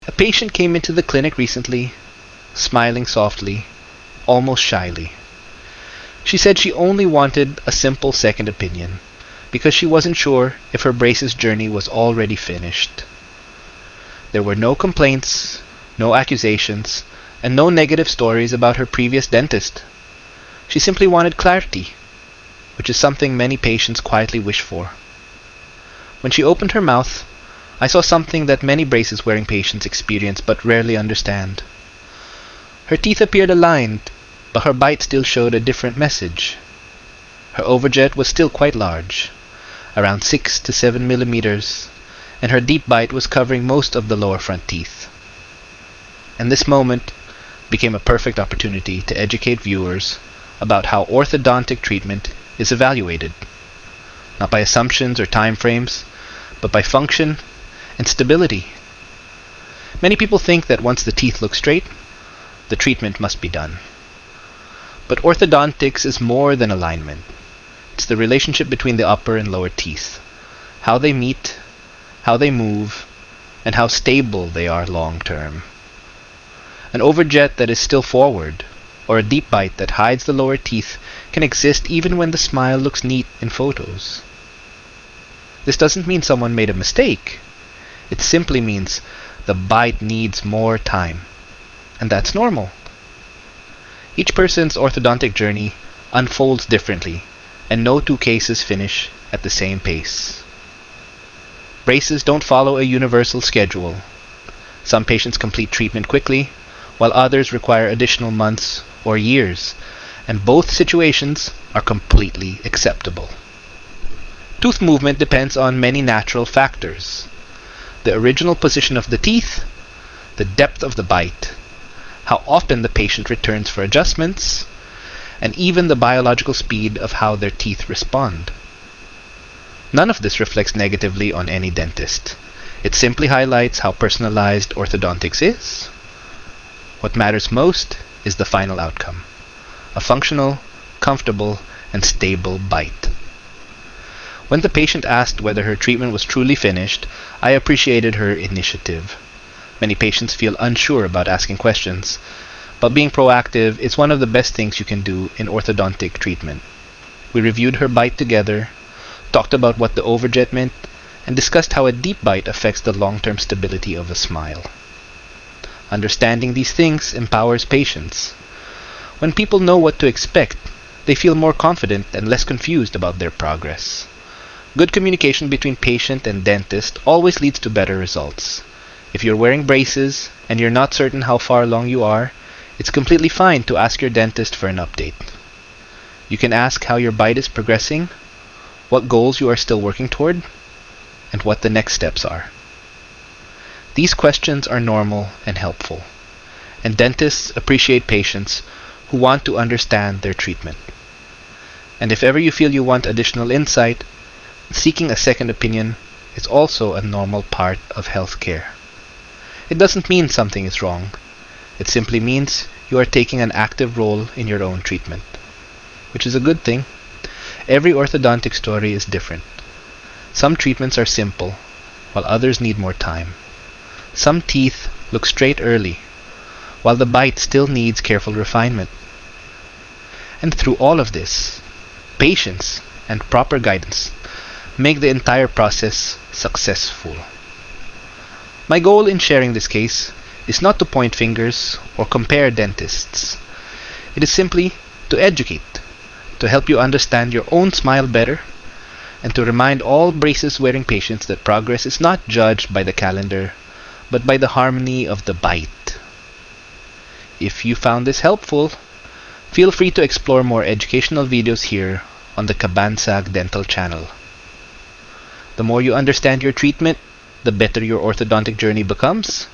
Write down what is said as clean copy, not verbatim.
A patient came into the clinic recently, smiling softly, almost shyly. She said she only wanted a simple second opinion because she wasn't sure if her braces journey was already finished. There were no complaints, no accusations, and no negative stories about her previous dentist. She simply wanted clarity, which is something many patients quietly wish for. When she opened her mouth, I saw something that many braces-wearing patients experience but rarely understand. Her teeth appeared aligned, but her bite still showed a different message. Her overjet was still quite large, around 6 to 7 millimeters, and her deep bite was covering most of the lower front teeth. And this moment became a perfect opportunity to educate viewers about how orthodontic treatment is evaluated, not by assumptions or time frames, but by function and stability. Many people think that once the teeth look straight, the treatment must be done. But orthodontics is more than alignment. It's the relationship between the upper and lower teeth, how they meet, how they move, and how stable they are long term. An overjet that is still forward, or a deep bite that hides the lower teeth, can exist even when the smile looks neat in photos. This doesn't mean someone made a mistake. It simply means the bite needs more time, and that's normal. Each person's orthodontic journey unfolds differently, and no two cases finish at the same pace. Braces don't follow a universal schedule. Some patients complete treatment quickly, while others require additional months or years, and both situations are completely acceptable. Tooth movement depends on many natural factors: the original position of the teeth, the depth of the bite, how often the patient returns for adjustments, and even the biological speed of how their teeth respond. None of this reflects negatively on any dentist. It simply highlights how personalized orthodontics is. What matters most is the final outcome: a functional, comfortable, and stable bite. When the patient asked whether her treatment was truly finished, I appreciated her initiative. Many patients feel unsure about asking questions, but being proactive is one of the best things you can do in orthodontic treatment. We reviewed her bite together, talked about what the overjet meant, and discussed how a deep bite affects the long-term stability of a smile. Understanding these things empowers patients. When people know what to expect, they feel more confident and less confused about their progress. Good communication between patient and dentist always leads to better results. If you're wearing braces and you're not certain how far along you are, it's completely fine to ask your dentist for an update. You can ask how your bite is progressing, what goals you are still working toward, and what the next steps are. These questions are normal and helpful, and dentists appreciate patients who want to understand their treatment. And if ever you feel you want additional insight, seeking a second opinion is also a normal part of healthcare. It doesn't mean something is wrong. It simply means you are taking an active role in your own treatment, which is a good thing. Every orthodontic story is different. Some treatments are simple, while others need more time. Some teeth look straight early, while the bite still needs careful refinement. And through all of this, patience and proper guidance make the entire process successful. My goal in sharing this case is not to point fingers or compare dentists. It is simply to educate, to help you understand your own smile better, and to remind all braces-wearing patients that progress is not judged by the calendar, but by the harmony of the bite. If you found this helpful, feel free to explore more educational videos here on the Cabansag Dental channel. The more you understand your treatment, the better your orthodontic journey becomes,